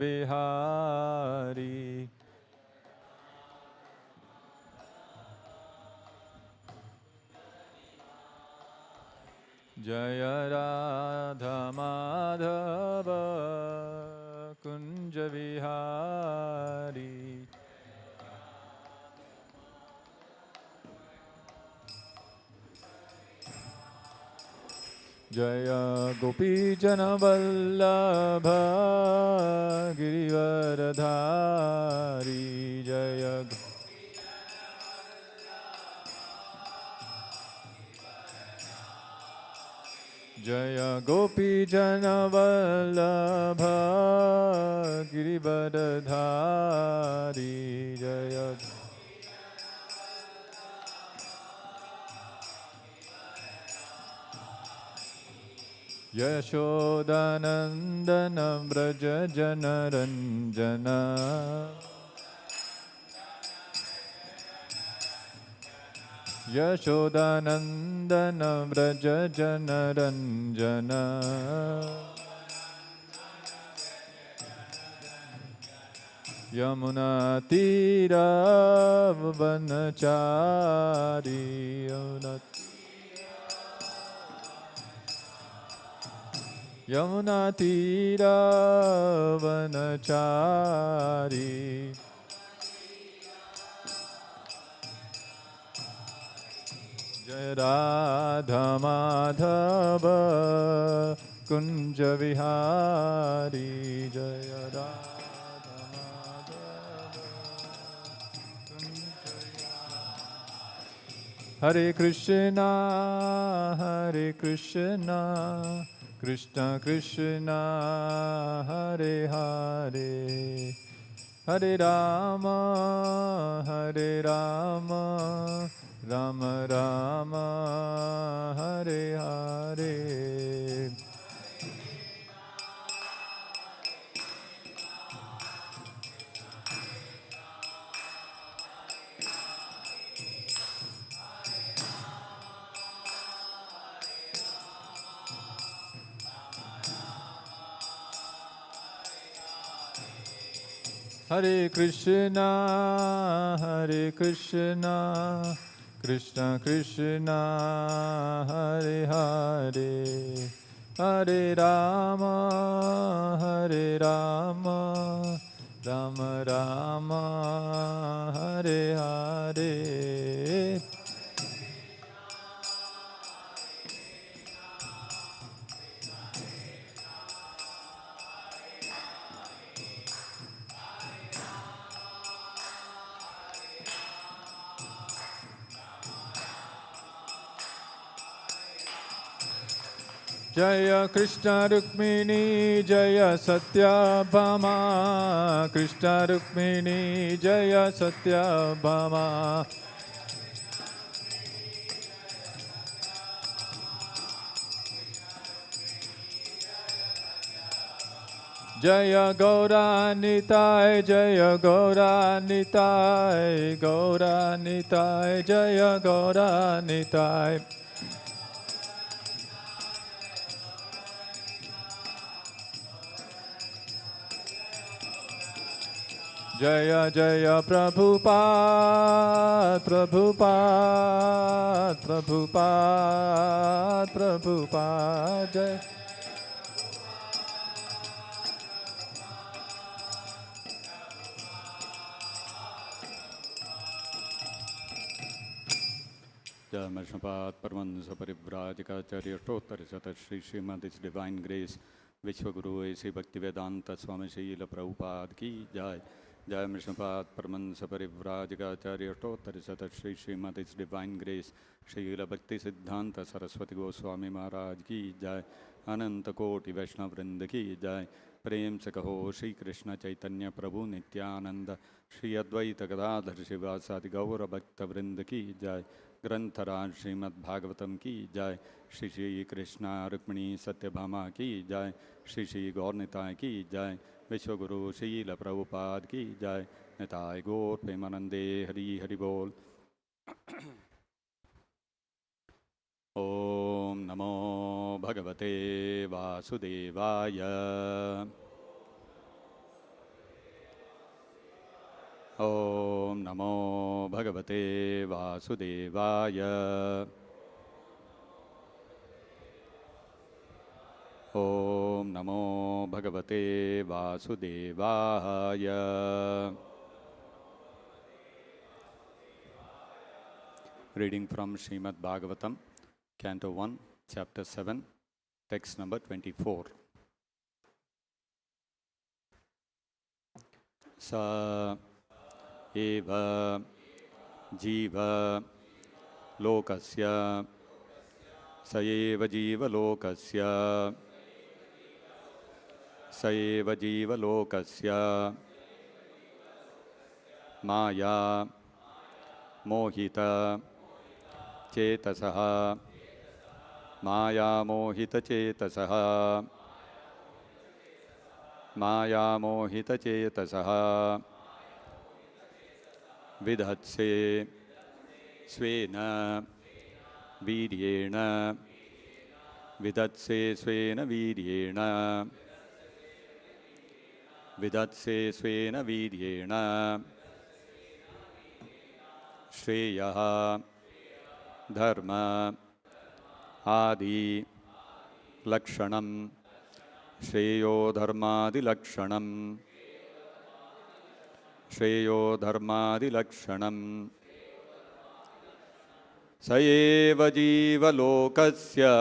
Vihari. Jaya Radha Madhava Kunja Vihari. Jaya Gopi Jana Vallabha Girivaradhari. Jaya Jaya Gopi Jana Vallabha Girivaradhari. Jaya Yashodanandana Vraja Janaranjana. Yashodanandana Vraja Janaranjana. Yamuna Tira Vanachari. Yamuna Tira Vanachari. Jaya Radha Madhava Kunja Vihari. Jaya Radha Madhava Kunja Vihari. Hare Krishna, Hare Krishna, Krishna Krishna, Hare Hare, Hare Rama, Hare Rama, Rama Rama, Hare Hare. Hare Krishna, Hare Krishna, Krishna Krishna, Hare Hare, Hare Rama, Hare Rama, Rama Rama, Hare Hare. Jaya Krishna Rukmini Jaya Satyabhama. Krishna Rukmini Jaya Satyabhama. Jaya Gaura Nitai, Jaya Gaura Nitai, Gaura Nitai, Jaya Gaura Nitai. Jaya Jaya Prabhupada, Prabhupada, Prabhupada, Prabhupada, Jaya. Jai Srimad Paramahansa Parivrajakacarya Ashtottara Sata Shri Srimad His Divine Grace Vishwaguru A.C. Bhaktivedanta Swami Srila Prabhupada Ki Jai. Jai Srimad Paramahansa Parivrajakacarya Ashtottara Sata Shri Srimad His Divine Grace Srila Bhakti Siddhanta Saraswati Goswami Maharaj Ki Jai. Ananta Koti Vaishnava Vrinda Ki Jai. प्रेम से कहो श्री कृष्ण चैतन्य प्रभु नित्यानंद श्री अद्वैत गदाधर शिवासादि गौर भक्त वृंद की जय। ग्रंथराज श्रीमद्भागवतम की जय। श्री श्री कृष्ण रुक्मिणी सत्यभामा की जय। श्री श्री गौरनिताय की जय। विश्वगुरु श्रील प्रभुपाद की जय। निताय गौर प्रेमानंदे हरि हरि बोल। ओम नमो भगवते वासुदेवाय। Om Namo Bhagavate Vasudevaya. Om Namo Bhagavate Vasudevaya. Reading from Srimad-Bhagavatam, Canto 1, Chapter 7, text number 24. Sa eva jiva lokasya sa eva jiva lokasya sa eva jiva lokasya maya mohita chetasaha maya mohita chetasaha maya mohita chetasaha vidhatse svena viryena vidhatse svena viryena vidhatse svena viryena shreyaha dharma adi lakshanam shreyo dharmadi lakshanam shreyo dharmadi lakshanam sayeva jiva lokasya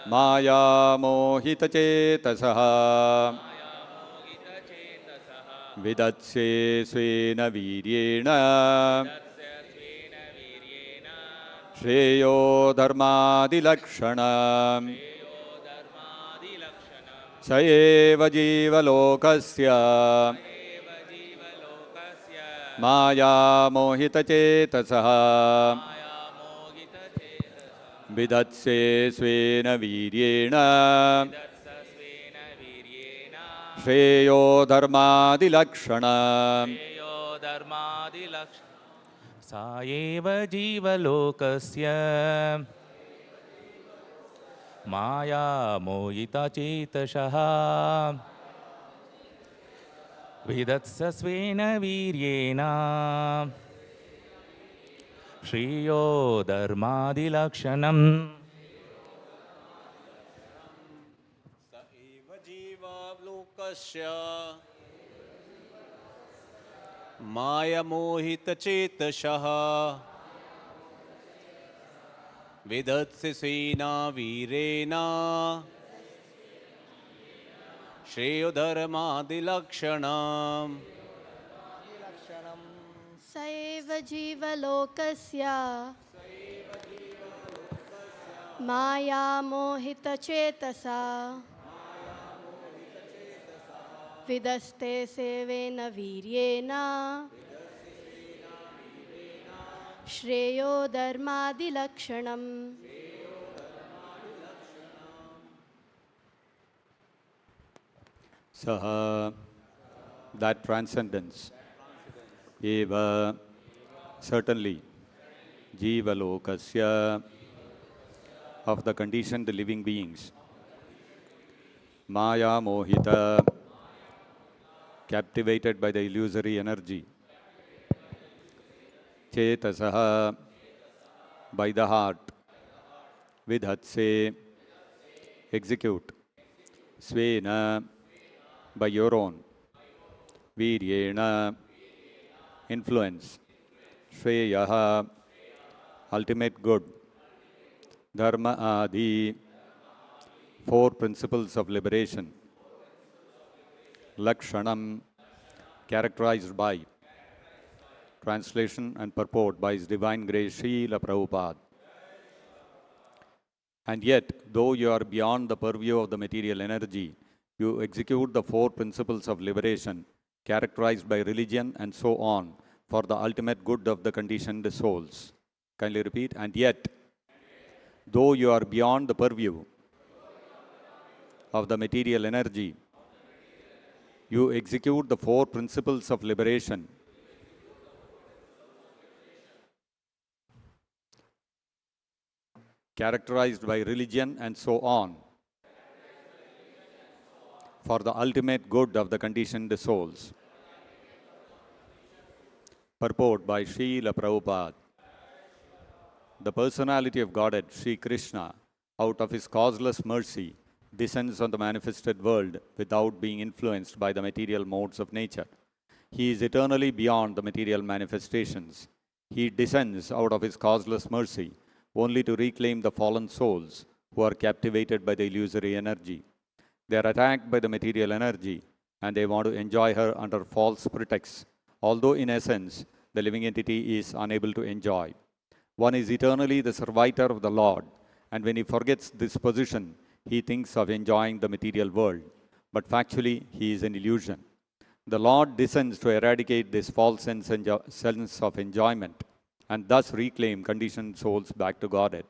maya mohita chetasaha vidatse svena viryena shreyo dharmadi lakshanam sayeva jiva lokasya maya mohita chetasaha vidatse svena viryena shreyo dharmadi lakshanam sa eva jiva lokasya maya mohita chetasah vidatsa svena viryena shreyo dharmadi lakshanam sa eva jiva lokasya maya mohita chetasah vidhatse svena virena shreyo dharmadi lakshanam Saeva jiva lokasya maya mohita chetasa vidaste sevena viryena shreyo dharmadi lakshanam. Saha, that transcendence, eva, certainly, jiva lokasya, of the conditioned living beings, maya mohita, captivated by the illusory energy, chetasaha, by the heart, vidhatse, execute, svena, by your own, viryena, influence, shreyaha, ultimate good, dharma adi, four principles of liberation, lakshanam, characterized by, translation and purport by His Divine Grace Srila Prabhupada. And yet, though you are beyond the purview of the material energy, you execute the four principles of liberation, characterized by religion and so on, for the ultimate good of the conditioned souls. Kindly repeat. And yet, though you are beyond the purview of the material energy, you execute the four principles of liberation, characterized by religion and so on, for the ultimate good of the conditioned souls. Purport by Srila Prabhupada. The personality of Godhead, Sri Krishna, out of his causeless mercy, descends on the manifested world without being influenced by the material modes of nature. He is eternally beyond the material manifestations. He descends out of his causeless mercy only to reclaim the fallen souls who are captivated by the illusory energy. They are attacked by the material energy and they want to enjoy her under false pretexts, although in essence, the living entity is unable to enjoy. One is eternally the servitor of the Lord, and when he forgets this position, he thinks of enjoying the material world, but factually, he is an illusion. The Lord descends to eradicate this false sense of enjoyment and thus reclaim conditioned souls back to Godhead.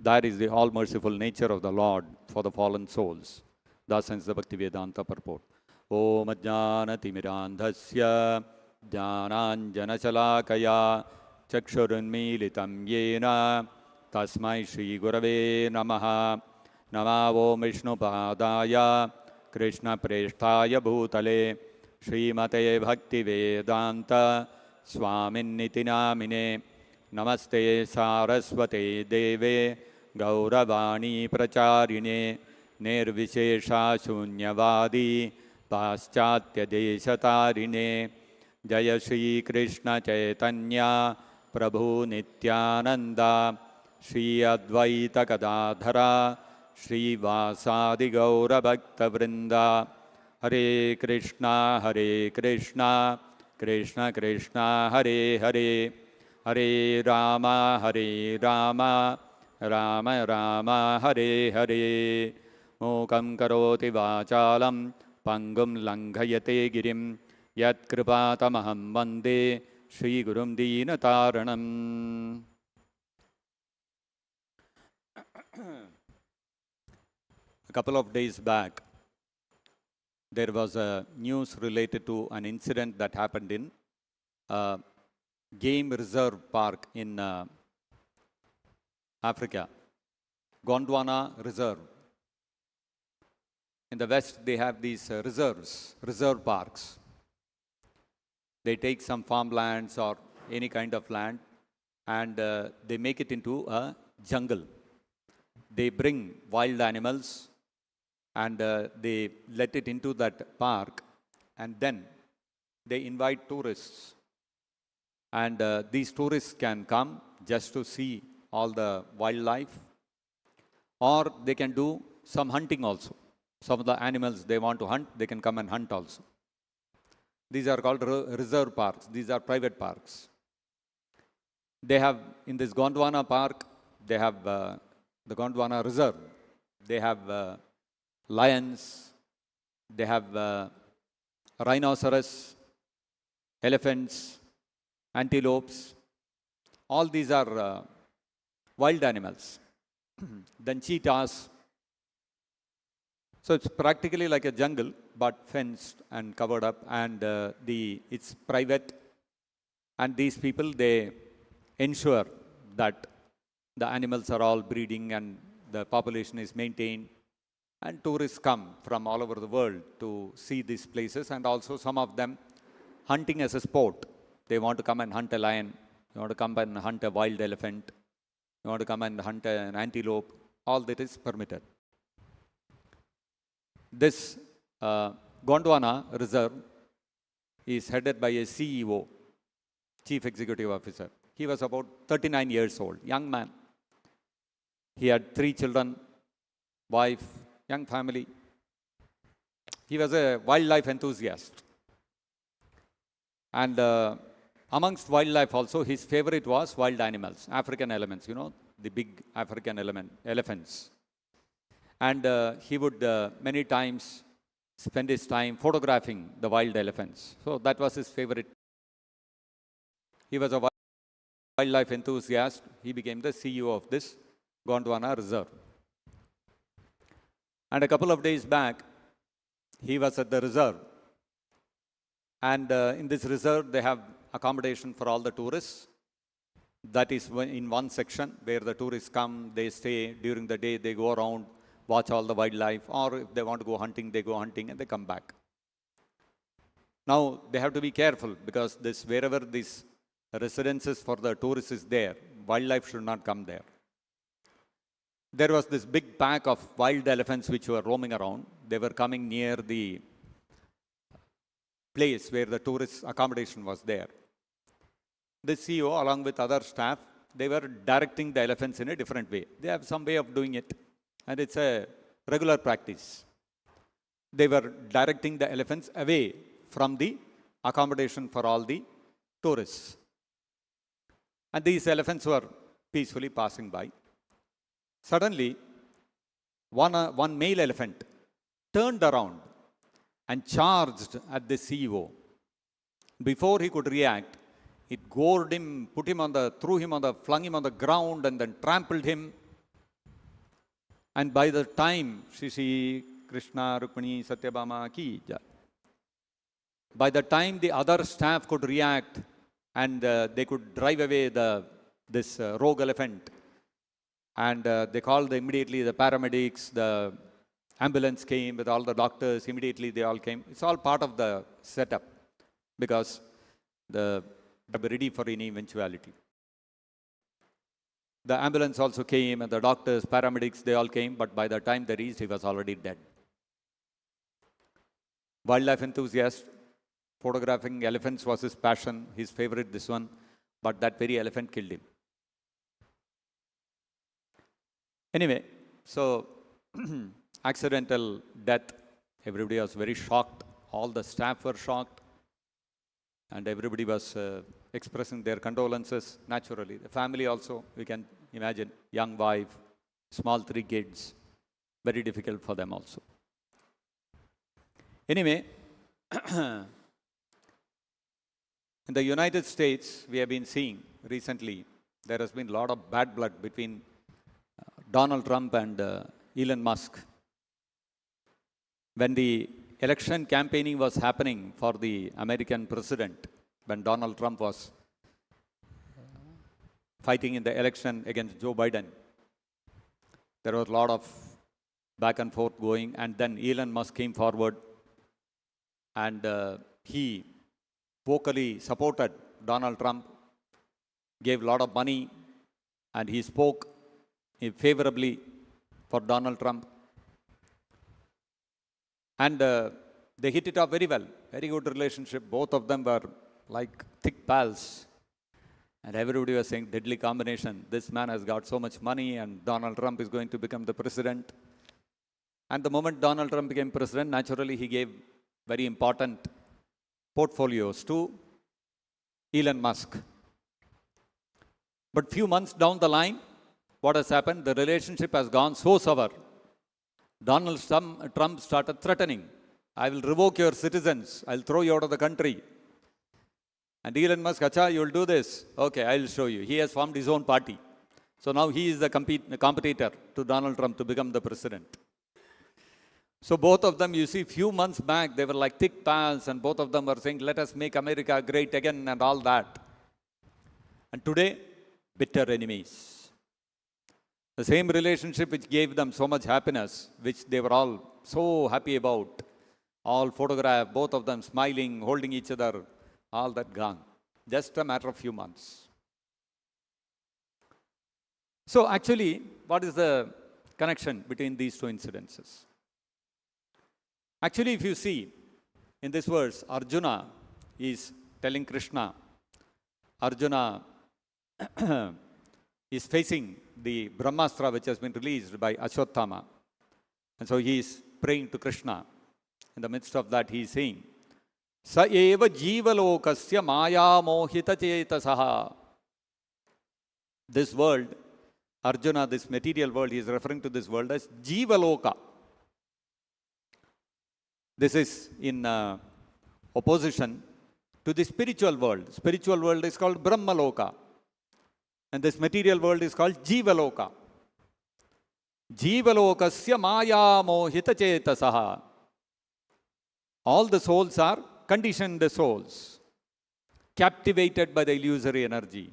That is the all-merciful nature of the Lord for the fallen souls. Thus ends the Bhaktivedanta purport. Om Ajnanatimirandhasya Jnananjanachalakaya Chakshurunmilitam Yena Tasmai Shri Gurave Namaha Namo Vishnupadaya Krishna Preshtaya Bhutale Srimate Bhaktivedanta Swaminiti Namine Namaste Saraswate Deve Gauravani Pracharine Nirvishesha Shunyavadi Paschatya Deshatarine Jaya Shri Krishna Chaitanya Prabhu Nityananda Shri Advaita Gadadhara Shri Vasadi Gaura Bhakta Vrinda Hare Krishna Krishna Krishna Hare Hare Hare Rama Rama Rama Hare Hare Mukam karoti vachalam pangum langhayate girim yat kripatamaham vande Shri Gurum Deenataranam. A couple of days back, there was a news related to an incident that happened in a game reserve park in Africa, Gondwana Reserve. In the West, they have these reserve parks. They take some farmlands or any kind of land and they make it into a jungle. They bring wild animals and they let it into that park, and then they invite tourists. And these tourists can come just to see all the wildlife, or they can do some hunting also. Some of the animals they want to hunt, they can come and hunt also. These are called reserve parks. These are private parks. They have, in this Gondwana park, they have the Gondwana Reserve. They have lions, they have rhinoceros, elephants, antelopes. All these are wild animals. Then cheetahs. So it's practically like a jungle, but fenced and covered up, and it's private. And these people, they ensure that the animals are all breeding and the population is maintained. And tourists come from all over the world to see these places, and also some of them hunting as a sport. They want to come and hunt a lion, they want to come and hunt a wild elephant, they want to come and hunt an antelope. All that is permitted. This Gondwana Reserve is headed by a CEO, Chief Executive Officer. He was about 39 years old, young man. He had 3 children, wife, young family. He was a wildlife enthusiast. And amongst wildlife also, his favorite was wild animals, African elements, the big African elephants. And he would many times spend his time photographing the wild elephants. So that was his favorite. He was a wildlife enthusiast. He became the CEO of this Gondwana Reserve. And a couple of days back, he was at the reserve. And in this reserve, they have accommodation for all the tourists. That is in one section where the tourists come, they stay during the day, they go around, watch all the wildlife, or if they want to go hunting, they go hunting and they come back. Now, they have to be careful because wherever this residences for the tourists is there, wildlife should not come there. There was this big pack of wild elephants which were roaming around. They were coming near the place where the tourist accommodation was there. The CEO, along with other staff, they were directing the elephants in a different way. They have some way of doing it, and it's a regular practice. They were directing the elephants away from the accommodation for all the tourists. And these elephants were peacefully passing by. Suddenly, one male elephant turned around and charged at the CEO. Before he could react, it gored him, flung him on the ground, and then trampled him. And by the time, Shri Krishna, Rukmini, Satyabhama ki jai. By the time the other staff could react and they could drive away this rogue elephant, and they called immediately the paramedics, the ambulance came with all the doctors, immediately they all came. It's all part of the setup because they are ready for any eventuality. The ambulance also came and the doctors, paramedics, they all came, but by the time they reached, he was already dead. Wildlife enthusiast, photographing elephants was his passion, his favorite, this one, but that very elephant killed him. Anyway, so accidental death, everybody was very shocked, all the staff were shocked, and everybody was expressing their condolences, naturally. The family also, we can imagine, young wife, small 3 kids, very difficult for them also. Anyway, in the United States, we have been seeing recently, there has been a lot of bad blood between Donald Trump and Elon Musk. When the election campaigning was happening for the American president, when Donald Trump was fighting in the election against Joe Biden, there was a lot of back and forth going, and then Elon Musk came forward and he vocally supported Donald Trump, gave a lot of money, and he spoke favorably for Donald Trump. And they hit it off very well, very good relationship. Both of them were like thick pals. And everybody was saying, deadly combination. This man has got so much money and Donald Trump is going to become the president. And the moment Donald Trump became president, naturally he gave very important portfolios to Elon Musk. But few months down the line, what has happened? The relationship has gone so sour. Donald Trump started threatening, I will revoke your citizens, I'll throw you out of the country. And Elon Musk, acha, you will do this? Okay, I'll show you. He has formed his own party. So now he is the competitor to Donald Trump to become the president. So both of them, you see, few months back, they were like thick pals, and both of them were saying, let us make America great again and all that. And today, bitter enemies. The same relationship which gave them so much happiness, which they were all so happy about, all photographed, both of them smiling, holding each other, all that gone. Just a matter of few months. So actually, what is the connection between these two incidences? Actually, if you see in this verse, Arjuna is telling Krishna, Arjuna is facing the Brahmastra which has been released by Ashwatthama. And so he is praying to Krishna. In the midst of that, he is saying, Sa eva jivalokasya maya mohita chetasaha. This world, Arjuna, this material world, he is referring to this world as Jivaloka. This is in opposition to the spiritual world. Spiritual world is called Brahmaloka. And this material world is called Jivaloka. Jivalokasya maya mohita chetasaha. All the souls are conditioned souls, captivated by the illusory energy.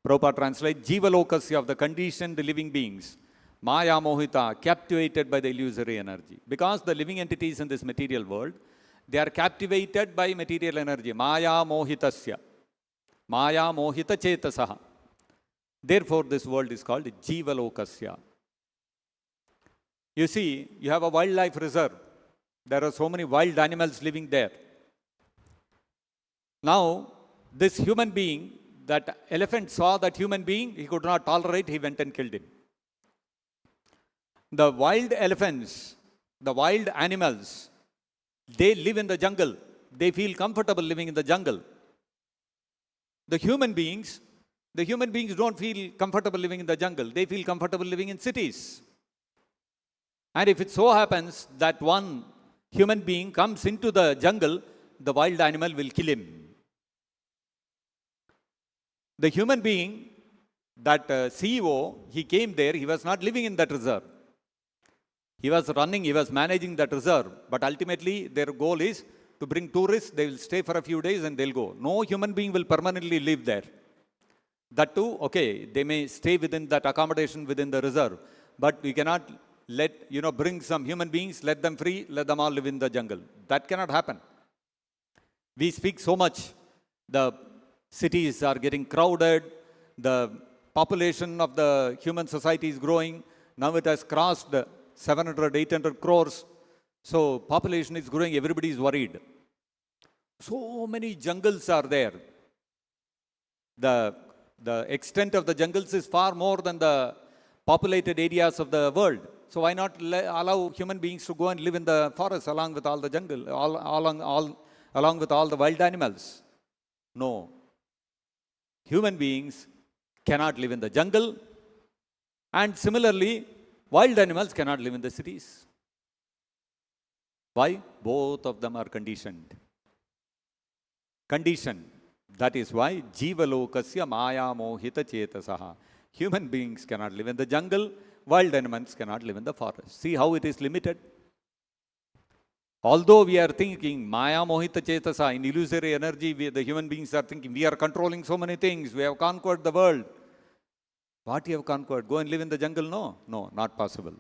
Prabhupada translates Jivalokasya, of the conditioned living beings. Maya mohita, captivated by the illusory energy. Because the living entities in this material world, they are captivated by material energy. Maya mohitasya. Maya mohita chetasaha. Therefore, this world is called Jivalokasya. You see, you have a wildlife reserve. There are so many wild animals living there. Now, this human being, that elephant saw that human being, he could not tolerate, he went and killed him. The wild elephants, the wild animals, they live in the jungle. They feel comfortable living in the jungle. The human beings don't feel comfortable living in the jungle. They feel comfortable living in cities. And if it so happens that one human being comes into the jungle, the wild animal will kill him. The human being, that CEO, he came there, he was not living in that reserve. He was running, he was managing that reserve. But ultimately, their goal is to bring tourists. They will stay for a few days and they'll go. No human being will permanently live there. That too, okay, they may stay within that accommodation within the reserve. But we cannot bring some human beings, let them free, let them all live in the jungle. That cannot happen. We speak so much. The cities are getting crowded. The population of the human society is growing. Now it has crossed 700, 800 crores. So population is growing. Everybody is worried. So many jungles are there. The extent of the jungles is far more than the populated areas of the world. So why not allow human beings to go and live in the forest along with all the jungle, along with all the wild animals? No. Human beings cannot live in the jungle, and similarly, wild animals cannot live in the cities. Why? Both of them are conditioned. Conditioned. That is why Jivalokasya Maya Mohita Chetasaha. Human beings cannot live in the jungle, wild animals cannot live in the forest. See how it is limited? Although we are thinking Maya Mohita Chetasa, in illusory energy, the human beings are thinking we are controlling so many things, we have conquered the world. What you have conquered? Go and live in the jungle? No, not possible.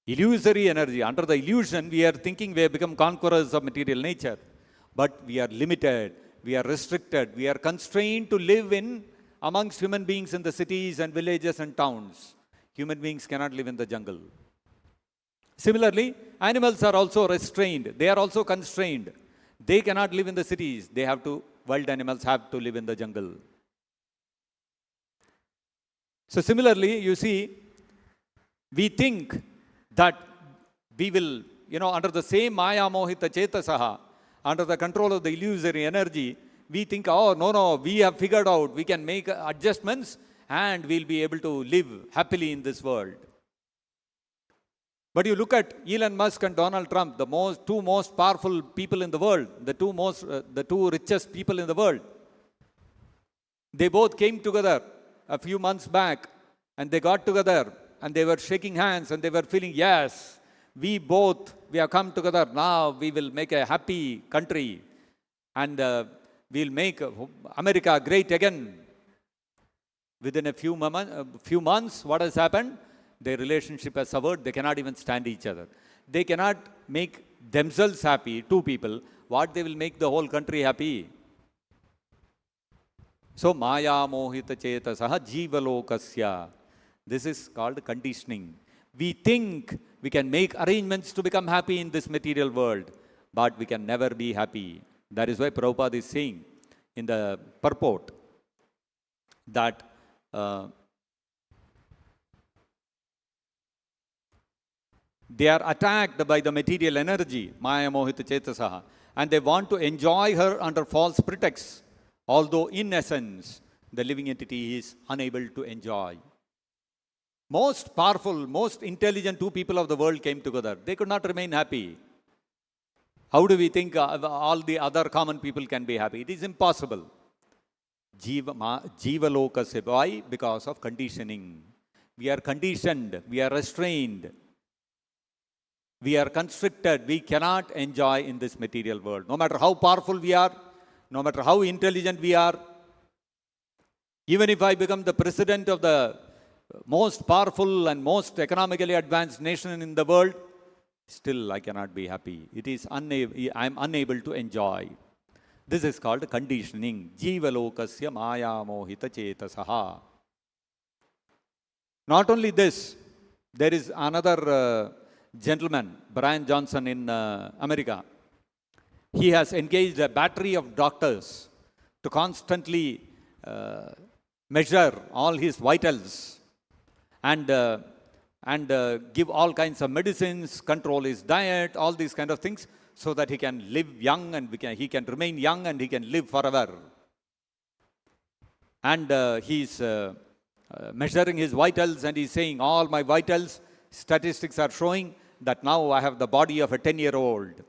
Illusory energy, under the illusion, we are thinking we have become conquerors of material nature. But we are limited, we are restricted, we are constrained to live amongst human beings in the cities and villages and towns. Human beings cannot live in the jungle. Similarly, animals are also restrained. They are also constrained. They cannot live in the cities. Wild animals have to live in the jungle. So similarly, you see, we think that we will, under the same Maya Mohita Chetasaha, under the control of the illusory energy, we think, oh, no, we have figured out, we can make adjustments and we'll be able to live happily in this world. But you look at Elon Musk and Donald Trump, the two most powerful people in the world, the two richest people in the world. They both came together a few months back and they got together and they were shaking hands and they were feeling, yes, we have come together. Now we will make a happy country and we'll make America great again. Within a few months, what has happened? Their relationship has suffered. They cannot even stand each other. They cannot make themselves happy, two people. What they will make the whole country happy? So, Maya Mohita Chetasaha Jivalokasya. This is called conditioning. We think we can make arrangements to become happy in this material world, but we can never be happy. That is why Prabhupada is saying in the purport that they are attacked by the material energy, Maya Mohita Chetasaha, and they want to enjoy her under false pretexts, although in essence, the living entity is unable to enjoy. Most powerful, most intelligent two people of the world came together. They could not remain happy. How do we think all the other common people can be happy? It is impossible. Jivalokasya. Why? Because of conditioning. We are conditioned. We are restrained. We are constricted. We cannot enjoy in this material world. No matter how powerful we are, no matter how intelligent we are, even if I become the president of the most powerful and most economically advanced nation in the world, still I cannot be happy. I am unable to enjoy. This is called conditioning. Jivalokasya maya mohita chetasaha. Not only this, there is another gentleman, Brian Johnson in America. He has engaged a battery of doctors to constantly measure all his vitals and give all kinds of medicines, control his diet, all these kind of things, so that he can live young and he can remain young and he can live forever. And he's measuring his vitals, and he's saying, all my vitals, statistics are showing that now I have the body of a 10-year-old.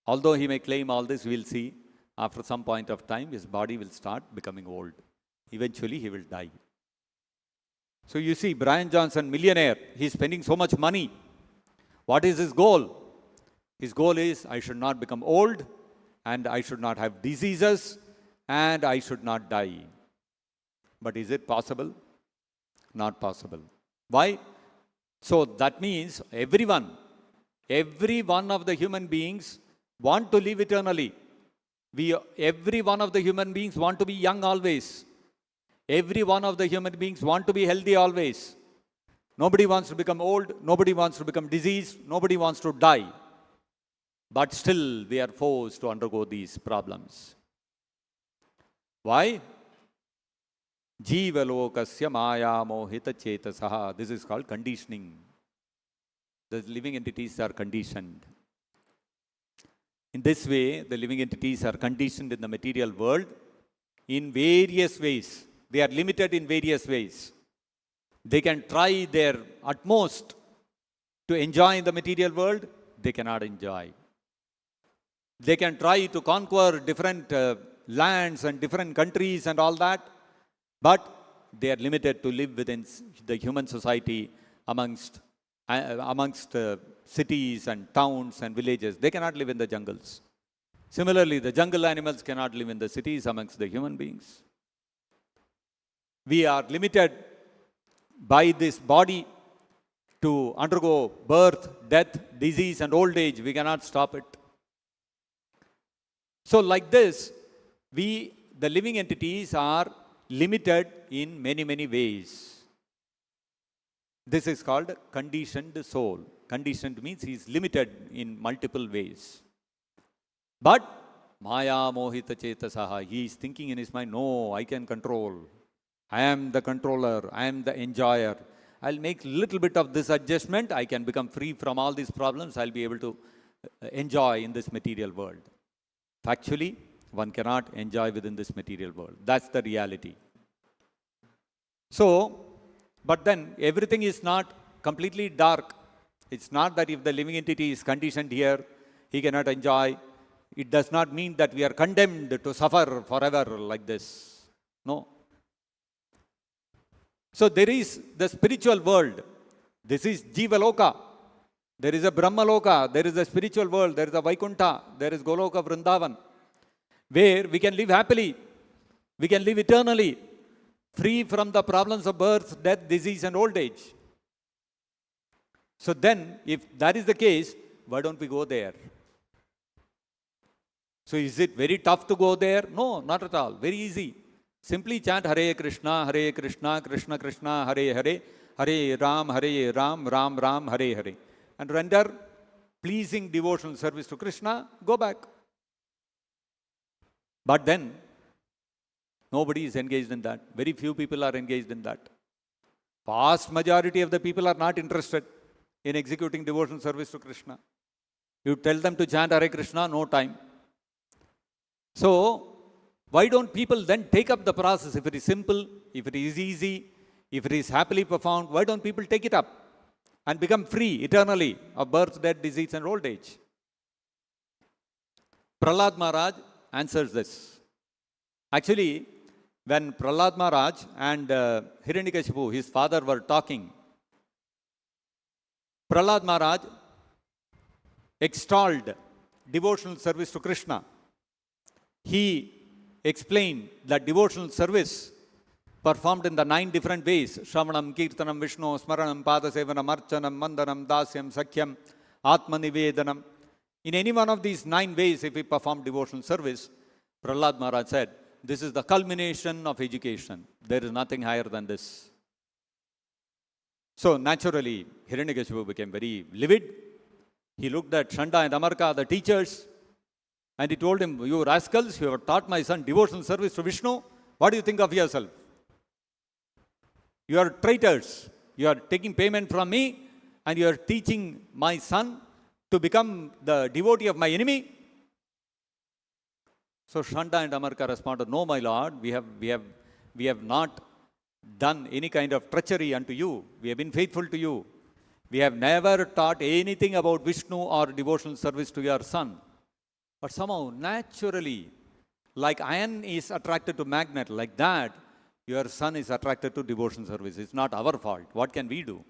Although he may claim all this, we'll see, after some point of time, his body will start becoming old. Eventually, he will die. So you see, Brian Johnson, millionaire, he's spending so much money. What is his goal? His goal is, I should not become old, and I should not have diseases, and I should not die. But is it possible? Not possible. Why? So that means every one of the human beings want to live eternally. Every one of the human beings want to be young always. Every one of the human beings want to be healthy always. Nobody wants to become old. Nobody wants to become diseased. Nobody wants to die. But still, we are forced to undergo these problems. Why? Jivalokasya maya mohita chetasaha. This is called conditioning. The living entities are conditioned. In this way, the living entities are conditioned in the material world in various ways. They are limited in various ways. They can try their utmost to enjoy in the material world. They cannot enjoy. They can try to conquer different lands and different countries and all that. But they are limited to live within the human society amongst cities and towns and villages. They cannot live in the jungles. Similarly, the jungle animals cannot live in the cities amongst the human beings. We are limited by this body to undergo birth, death, disease, and old age. We cannot stop it. So like this, the living entities are limited in many, many ways. This is called conditioned soul. Conditioned means he is limited in multiple ways. But maya mohita chetasaha, he is thinking in his mind, no, I can control. I am the controller. I am the enjoyer. I'll make little bit of this adjustment. I can become free from all these problems. I'll be able to enjoy in this material world. Factually, one cannot enjoy within this material world. That's the reality. So, but then everything is not completely dark. It's not that if the living entity is conditioned here, he cannot enjoy. It does not mean that we are condemned to suffer forever like this. No. So there is the spiritual world. This is Jivaloka. There is a Brahmaloka. There is a spiritual world. There is a Vaikuntha. There is Goloka Vrindavan, where we can live happily. We can live eternally, free from the problems of birth, death, disease, and old age. So then, if that is the case, why don't we go there? So is it very tough to go there? No, not at all. Very easy. Simply chant Hare Krishna, Krishna Krishna, Hare Hare, Hare Ram, Ram Ram, Hare Hare. And render pleasing devotional service to Krishna, go back. But then, nobody is engaged in that. Very few people are engaged in that. Vast majority of the people are not interested in executing devotional service to Krishna. You tell them to chant Hare Krishna, no time. So, why don't people then take up the process? If it is simple, if it is easy, if it is happily performed, why don't people take it up and become free eternally of birth, death, disease, and old age? Prahlad Maharaj answers this. Actually, when Prahlad Maharaj and Hiranyakashipu, his father, were talking, Prahlad Maharaj extolled devotional service to Krishna. He explained that devotional service performed in the 9 different ways: Shravanam, Kirtanam, Vishnu, Smaranam, Padasevanam, Archanam, Mandanam, Dasyam, Sakyam, Atmanivedanam. In any one of these 9 ways, if we perform devotional service, Prahlad Maharaj said, this is the culmination of education. There is nothing higher than this. So naturally, Hiranyakashipu became very livid. He looked at Shanda and Amarka, the teachers, and he told him, you rascals, you have taught my son devotional service to Vishnu. What do you think of yourself? You are traitors. You are taking payment from me and you are teaching my son to become the devotee of my enemy. So Shanda and Amarka responded, no, my lord, we have not done any kind of treachery unto you. We have been faithful to you. We have never taught anything about Vishnu or devotional service to your son. But somehow, naturally, like iron is attracted to magnet, like that, your son is attracted to devotional service. It's not our fault. What can we do?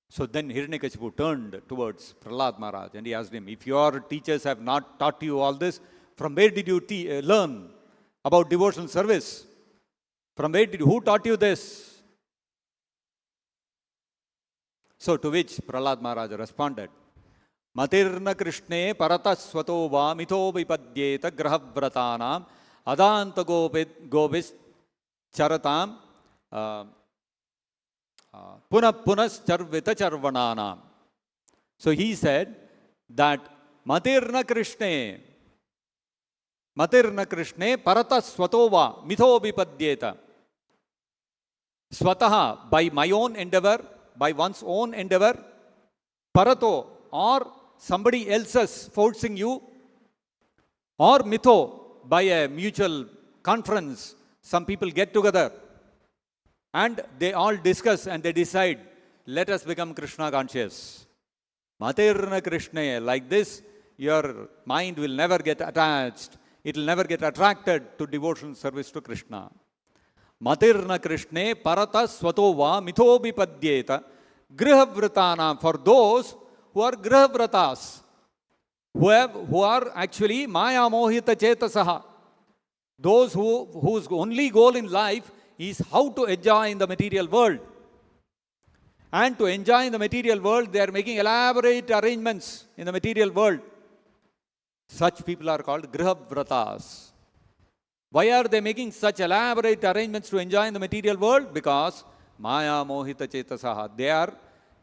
So then Hiranyakashipu turned towards Prahlad Maharaj and he asked him, if your teachers have not taught you all this, from where did you learn about devotional service? Who taught you this? So to which Prahlad Maharaj responded, Matirna Krishne parata swato va mitho vipadyeta grahavratanam adanta gobis charatam punas charvita charvananam. So he said that Matirna Krishne parata swatova mitho vipadyeta. Swataha, by my own endeavor, by one's own endeavor, parato, or somebody else's forcing you, or mitho, by a mutual conference, some people get together and they all discuss and they decide, let us become Krishna conscious. Matirna Krishna, like this, your mind will never get attached. It will never get attracted to devotional service to Krishna. Matirna Krishna parata swatova mitho vipadyeta grihavratana, for those who are grihavratas, who are actually maya mohita chetasaha, those whose only goal in life is how to enjoy in the material world. And to enjoy in the material world, they are making elaborate arrangements in the material world. Such people are called grihavratas. Why are they making such elaborate arrangements to enjoy in the material world? Because maya mohita chetasaha,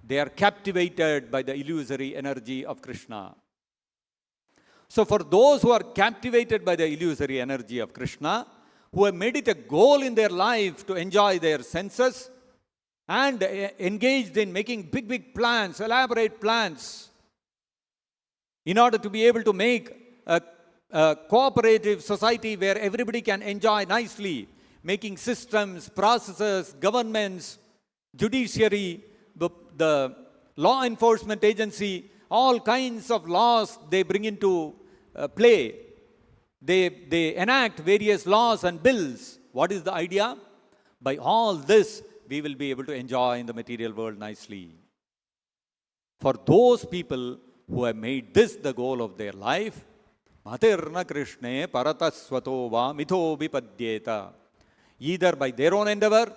they are captivated by the illusory energy of Krishna. So for those who are captivated by the illusory energy of Krishna, who have made it a goal in their life to enjoy their senses and engaged in making big plans, elaborate plans, in order to be able to make a cooperative society where everybody can enjoy nicely, making systems, processes, governments, judiciary, the law enforcement agency, all kinds of laws they bring into play. They enact various laws and bills. What is the idea? By all this, we will be able to enjoy in the material world nicely. For those people who have made this the goal of their life, Matirna Krishna parata swatova mitho vipadyeta, either by their own endeavor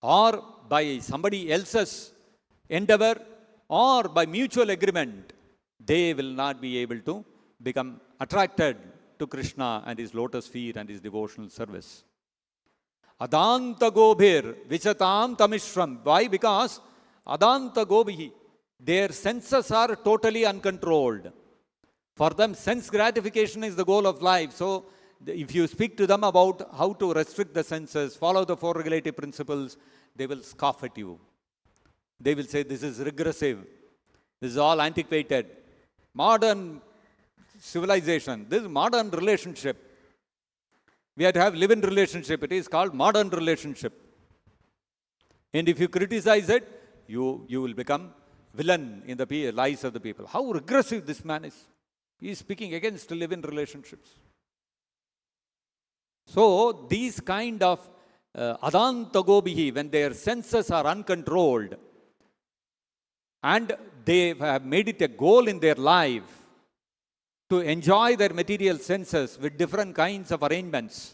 or by somebody else's endeavor or by mutual agreement, they will not be able to become attracted to Krishna and his lotus feet and his devotional service. Adanta gobhir vichatam tamishram. Why? Because adanta gobhi, their senses are totally uncontrolled. For them, sense gratification is the goal of life. So if you speak to them about how to restrict the senses, follow the 4 regulative principles, they will scoff at you. They will say, this is regressive. This is all antiquated. Modern civilization. This is modern relationship. We have to have live-in relationship. It is called modern relationship. And if you criticize it, you will become villain in the lives of the people. How regressive this man is. He is speaking against live-in relationships. So these kind of adantagobihi, when their senses are uncontrolled and they have made it a goal in their life to enjoy their material senses with different kinds of arrangements,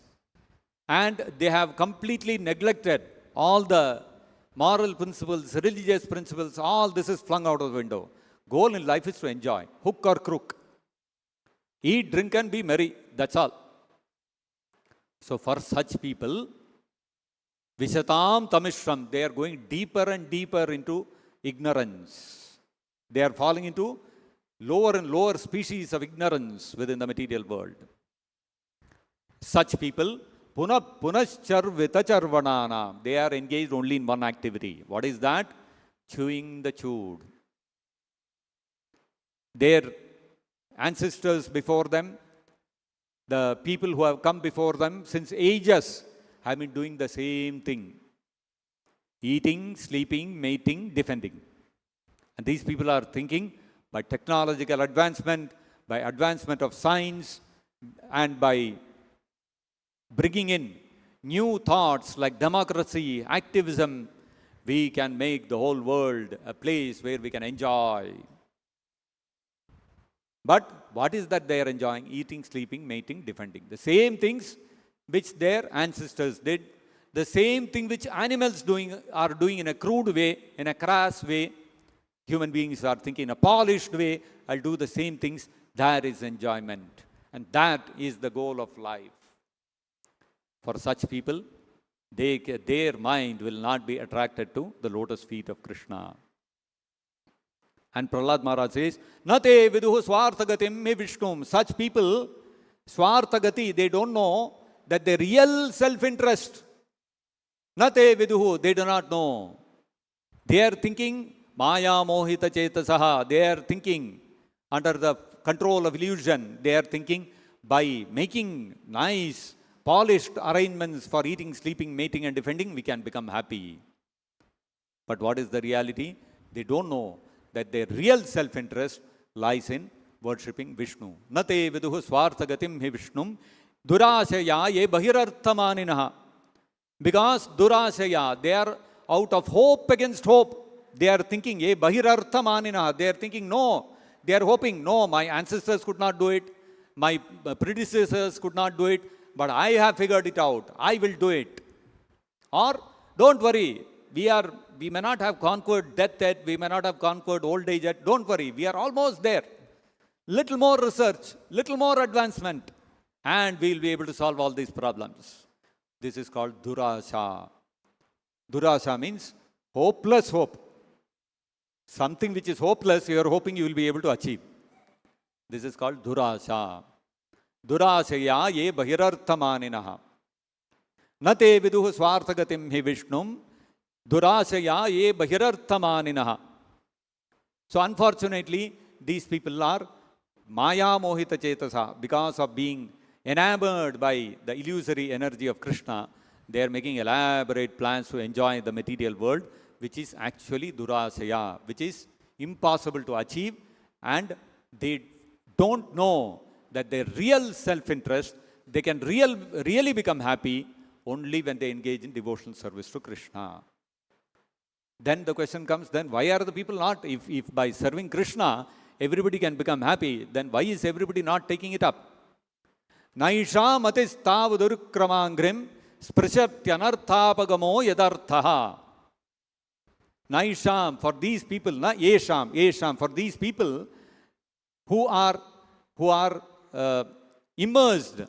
and they have completely neglected all the moral principles, religious principles, all this is flung out of the window. Goal in life is to enjoy, hook or crook. Eat, drink and be merry, that's all. So for such people, Vishatam Tamishram, they are going deeper and deeper into ignorance. They are falling into lower and lower species of ignorance within the material world. Such people, Punascharvitacharvanana, they are engaged only in one activity. What is that? Chewing the chewed. Their ancestors before them, the people who have come before them since ages, have been doing the same thing. Eating, sleeping, mating, defending. And these people are thinking by technological advancement, by advancement of science, and by bringing in new thoughts like democracy, activism, we can make the whole world a place where we can enjoy. But what is that they are enjoying? Eating, sleeping, mating, defending. The same things which their ancestors did, the same thing which animals are doing in a crude way, in a crass way. Human beings are thinking in a polished way. I'll do the same things. That is enjoyment. And that is the goal of life. For such people, their mind will not be attracted to the lotus feet of Krishna. And Prahlad Maharaj says, Nate viduhu swarthagatim me vishnum. Such people, swarthagati, they don't know that their real self-interest. Nate viduhu, they do not know. They are thinking, Maya mohita chetasaha. They are thinking under the control of illusion. They are thinking by making nice, polished arrangements for eating, sleeping, mating and defending, we can become happy. But what is the reality? They don't know that their real self-interest lies in worshipping Vishnu. Nate viduhu swarthagatim hi Vishnum durashaya ye bahirarthamaninaha. Because durashaya, they are out of hope against hope. They are thinking, ye bahirarthamaninaha. They are thinking, no. They are hoping, no, my ancestors could not do it. My predecessors could not do it. But I have figured it out. I will do it. Or, don't worry. We may not have conquered death yet. We may not have conquered old age yet. Don't worry. We are almost there. Little more research. Little more advancement. And we will be able to solve all these problems. This is called Durasha. Durasha means hopeless hope. Something which is hopeless, you are hoping you will be able to achieve. This is called Durasha. Durashaya ye bahirarthamaninaha. Nate viduhu swarthagatim hi Vishnum durashaya ye bahirarthamaninaha. So unfortunately, these people are maya mohita chetasa. Because of being enamored by the illusory energy of Krishna, they are making elaborate plans to enjoy the material world, which is actually durashaya, which is impossible to achieve, and they don't know that their real self-interest, they can really become happy only when they engage in devotional service to Krishna. Then the question comes, then why are the people not, if by serving Krishna, everybody can become happy, then why is everybody not taking it up? Naisha matis tavadurukramangrim sprishatyanarthapagamo yadarthaha. Naisham, for these people, na yesham, for these people who are immersed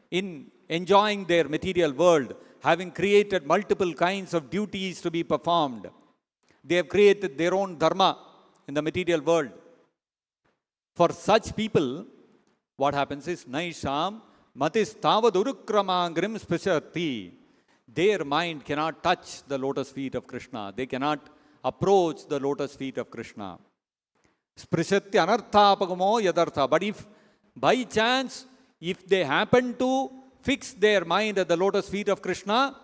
in enjoying their material world, having created multiple kinds of duties to be performed. They have created their own dharma in the material world. For such people, what happens is, Naisham matis tavadurukramangrim spishati. Their mind cannot touch the lotus feet of Krishna. They cannot approach the lotus feet of Krishna. Sprishatya anarthapagamo yadartha. But if by chance, if they happen to fix their mind at the lotus feet of Krishna,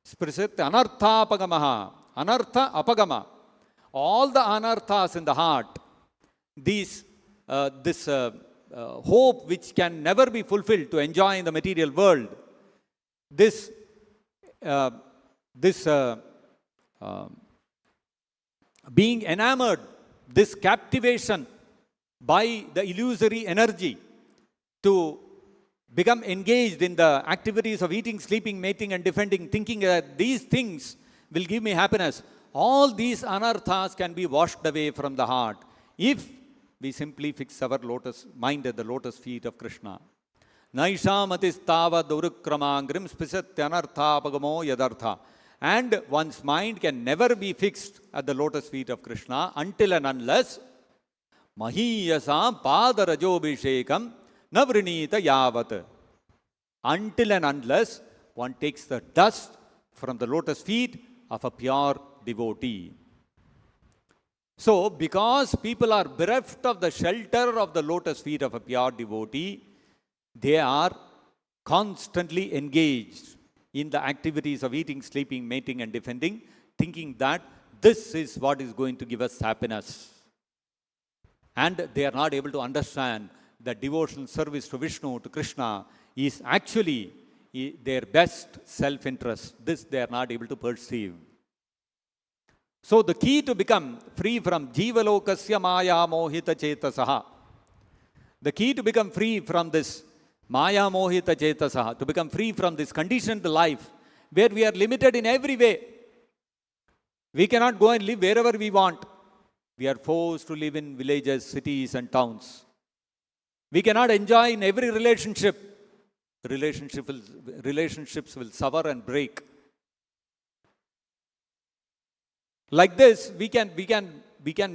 sprishatya anarthapagamaha. Anartha apagama. All the anarthas in the heart, this hope which can never be fulfilled to enjoy in the material world, being enamored, this captivation by the illusory energy to become engaged in the activities of eating, sleeping, mating, and defending, thinking that these things will give me happiness, all these anarthas can be washed away from the heart if we simply fix our mind at the lotus feet of Krishna. Naishamatistawa durukramangrim spisatyanarthapagamo yadartha. And one's mind can never be fixed at the lotus feet of Krishna until and unless mahiyasa padarajobhishekam navrinita yavat. Until and unless one takes the dust from the lotus feet of a pure devotee. So, because people are bereft of the shelter of the lotus feet of a pure devotee, they are constantly engaged in the activities of eating, sleeping, mating, and defending, thinking that this is what is going to give us happiness. And they are not able to understand that devotional service to Vishnu, to Krishna, is actually their best self-interest. This they are not able to perceive. So the key to become free from jivalokasya maya mohita chetasaha, the key to become free from this maya mohita chetasaha, to become free from this conditioned life where we are limited in every way. We cannot go and live wherever we want. We are forced to live in villages, cities, and towns. We cannot enjoy in every relationship. Relationships will suffer and break. Like this, we can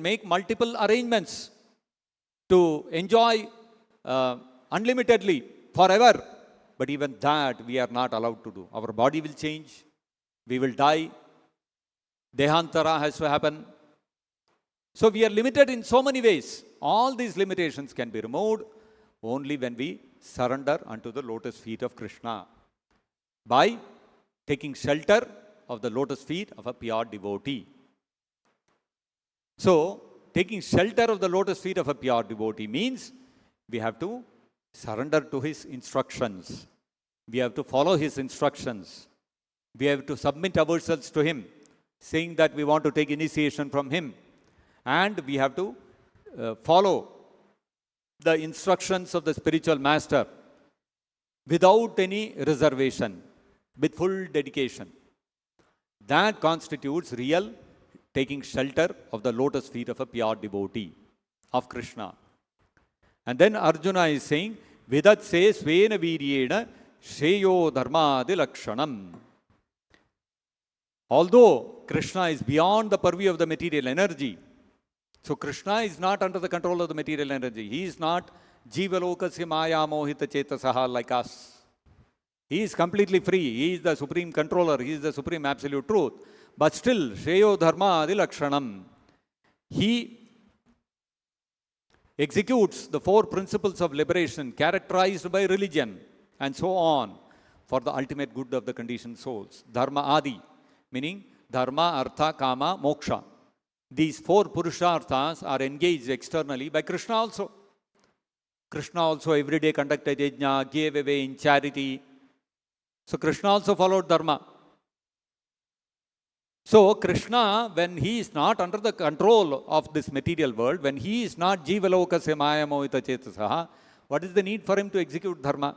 make multiple arrangements to enjoy unlimitedly forever. But even that we are not allowed to do. Our body will change. We will die. Dehantara has to happen. So we are limited in so many ways. All these limitations can be removed only when we surrender unto the lotus feet of Krishna, by taking shelter of the lotus feet of a pure devotee. So, taking shelter of the lotus feet of a pure devotee means we have to surrender to his instructions. We have to follow his instructions. We have to submit ourselves to him, saying that we want to take initiation from him. And we have to follow the instructions of the spiritual master without any reservation, with full dedication. That constitutes real taking shelter of the lotus feet of a pure devotee of Krishna. And then Arjuna is saying, Vidatse svena viryena shreyo dharmadi lakshanam. Although Krishna is beyond the purview of the material energy, so Krishna is not under the control of the material energy. He is not jivalokasya maya mohita chetasaha like us. He is completely free. He is the supreme controller. He is the supreme absolute truth. But still, shreyo dharma adilakshanam. He executes the four principles of liberation characterized by religion and so on for the ultimate good of the conditioned souls. Dharma adi, meaning dharma, artha, kama, moksha. These four purusharthas are engaged externally by Krishna also. Krishna also every day conducted yajna, gave away in charity. So Krishna also followed dharma. So Krishna, when he is not under the control of this material world, when he is not jivalokasya maya mohita chetasaha, what is the need for him to execute dharma?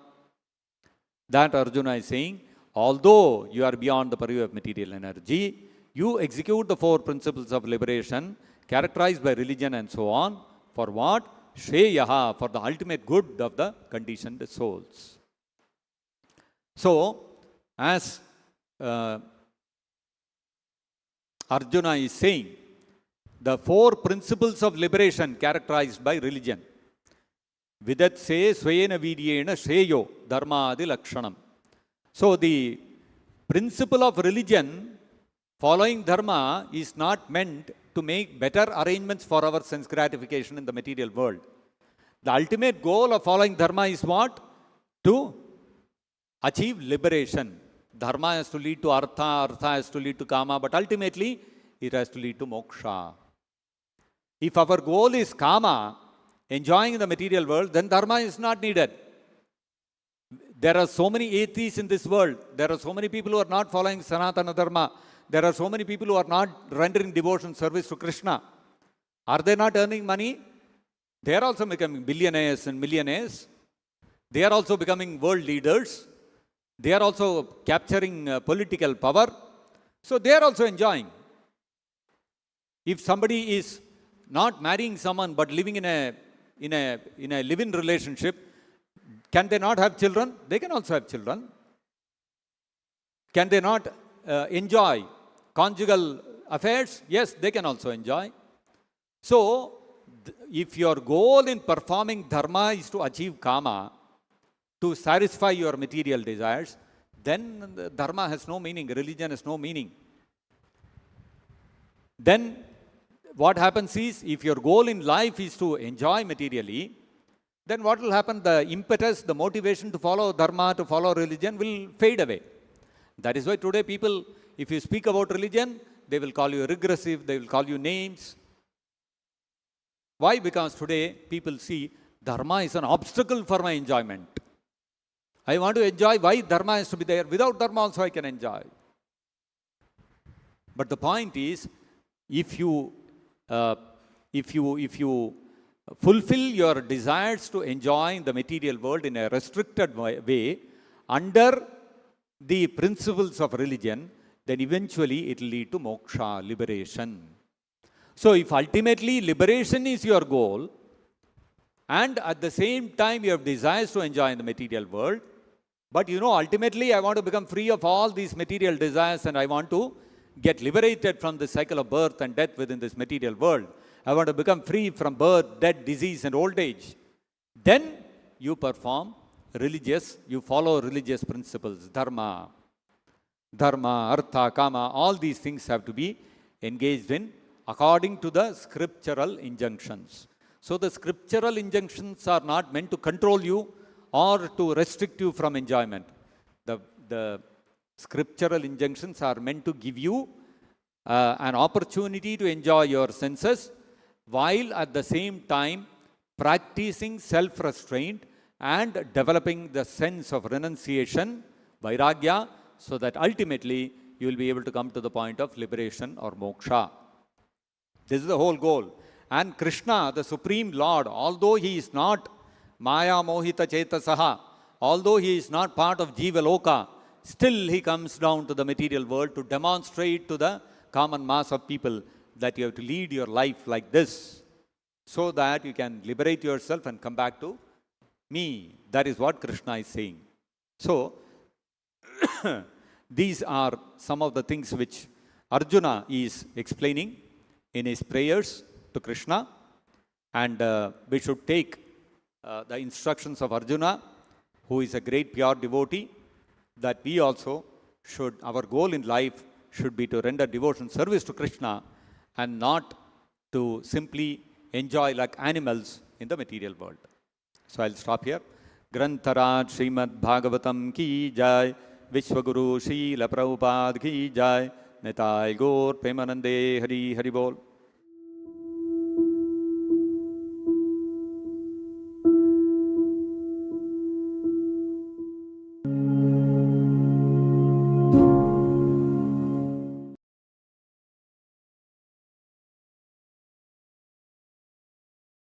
That Arjuna is saying, although you are beyond the purview of material energy, you execute the four principles of liberation characterized by religion and so on. For what? Shreyaha, for the ultimate good of the conditioned souls. So, as Arjuna is saying, the four principles of liberation characterized by religion. Vidatse svena viryena shreyo dharmadi lakshanam. So, the principle of religion, following dharma, is not meant to make better arrangements for our sense gratification in the material world. The ultimate goal of following dharma is what? To achieve liberation. Dharma has to lead to artha, artha has to lead to kama, but ultimately it has to lead to moksha. If our goal is kama, enjoying the material world, then dharma is not needed. There are so many atheists in this world. There are so many people who are not following Sanatana Dharma. There are so many people who are not rendering devotion service to Krishna. Are they not earning money? They are also becoming billionaires and millionaires. They are also becoming world leaders. They are also capturing political power. So they are also enjoying. If somebody is not marrying someone but living in a live-in relationship, can they not have children? They can also have children. Can they not enjoy conjugal affairs? Yes, they can also enjoy. So, if your goal in performing dharma is to achieve kama, to satisfy your material desires, then dharma has no meaning, religion has no meaning. Then what happens is, if your goal in life is to enjoy materially, then what will happen? The impetus, the motivation to follow dharma, to follow religion will fade away. That is why today people, if you speak about religion, they will call you regressive, they will call you names. Why? Because today people see dharma is an obstacle for my enjoyment. I want to enjoy, why dharma has to be there? Without dharma also I can enjoy. But the point is, if you fulfill your desires to enjoy the material world in a restricted way under the principles of religion, then eventually it will lead to moksha, liberation. So if ultimately liberation is your goal, and at the same time you have desires to enjoy in the material world, but ultimately I want to become free of all these material desires and I want to get liberated from the cycle of birth and death within this material world. I want to become free from birth, death, disease and old age. Then you perform religious, you follow religious principles, dharma, artha, kama, all these things have to be engaged in according to the scriptural injunctions. So the scriptural injunctions are not meant to control you or to restrict you from enjoyment. The scriptural injunctions are meant to give you an opportunity to enjoy your senses, while at the same time practicing self-restraint and developing the sense of renunciation, vairagya, so that ultimately you will be able to come to the point of liberation or moksha. This is the whole goal. And Krishna, the Supreme Lord, although he is not Maya Mohita Chetasaha, although he is not part of Jiva Loka, still he comes down to the material world to demonstrate to the common mass of people that you have to lead your life like this, so that you can liberate yourself and come back to me. That is what Krishna is saying. So, these are some of the things which Arjuna is explaining in his prayers to Krishna, and we should take the instructions of Arjuna, who is a great pure devotee, that we also should, our goal in life should be to render devotion service to Krishna and not to simply enjoy like animals in the material world. So I'll stop here. Grantharaj Srimad-Bhagavatam ki jai, Vishwaguru Srila Prabhupada ki jai, Nitai Gaur Premanande Hari Hari Bol.